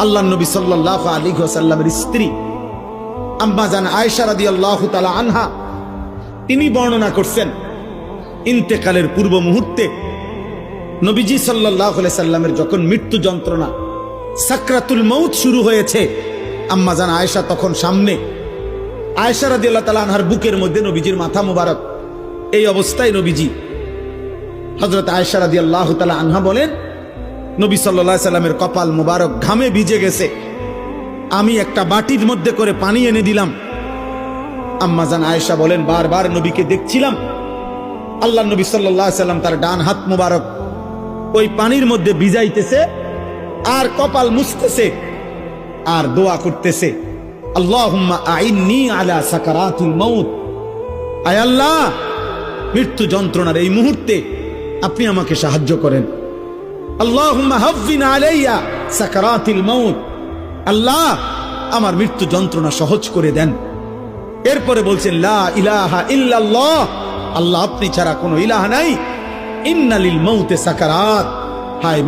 আল্লাহর নবী সাল্লাল্লাহু আলাইহি ওয়াসাল্লামের স্ত্রী আম্মা জান আয়েশা রাদিয়াল্লাহু তাআলা আনহা তিনি বর্ণনা করছেন ইন্তেকালের পূর্ব মুহূর্তে নবীজি সাল্লাল্লাহু আলাইহি সাল্লামের যখন মৃত্যু যন্ত্রণা সাকরাতুল মউত শুরু হয়েছে, আম্মা জান আয়েশা তখন সামনে, আয়েশা রাদিয়াল্লাহু তাআলা আনহার বুকের মধ্যে নবীজির মাথা মুবারক। এই অবস্থায় নবীজি হযরত আয়েশা রাদিয়াল্লাহু তাআলা আনহা বলেন, নবী সাল্লাল্লাহু আলাইহি সাল্লামের কপাল মুবারক ঘামে ভিজে গেছে, আমি একটা বাটির মধ্যে করে পানি এনে দিলাম। আম্মা জান আয়েশা বলেন, বারবার নবীকে দেখছিলাম, আল্লাহ নবী সাল্লাল্লাহু আলাইহি সাল্লাম তার ডান হাত মুবারক ওই পানির মধ্যে ভিজাইতেছে আর কপাল মুছতেছে আর দোয়া করতেছে, আল্লাহুম্মা আইন্নি আলা সাকারাতুল মাউত, আয় আল্লাহ মৃত্যু যন্ত্রণার এই মুহূর্তে আপনি আমাকে সাহায্য করেন। আল্লাহুম্মা হাফফিন আলাইয়া সাকারাতিল মাউত, আল্লাহ আমার মৃত্যু যন্ত্রণা সহজ করে দেন। এরপরে বলছেন, লা ইলাহা ইল্লাল্লাহ, আল্লাহ আপনি ছাড়া কোনো ইলাহ নাই, ইন্নালিল মাউতে সাকারাত, হায়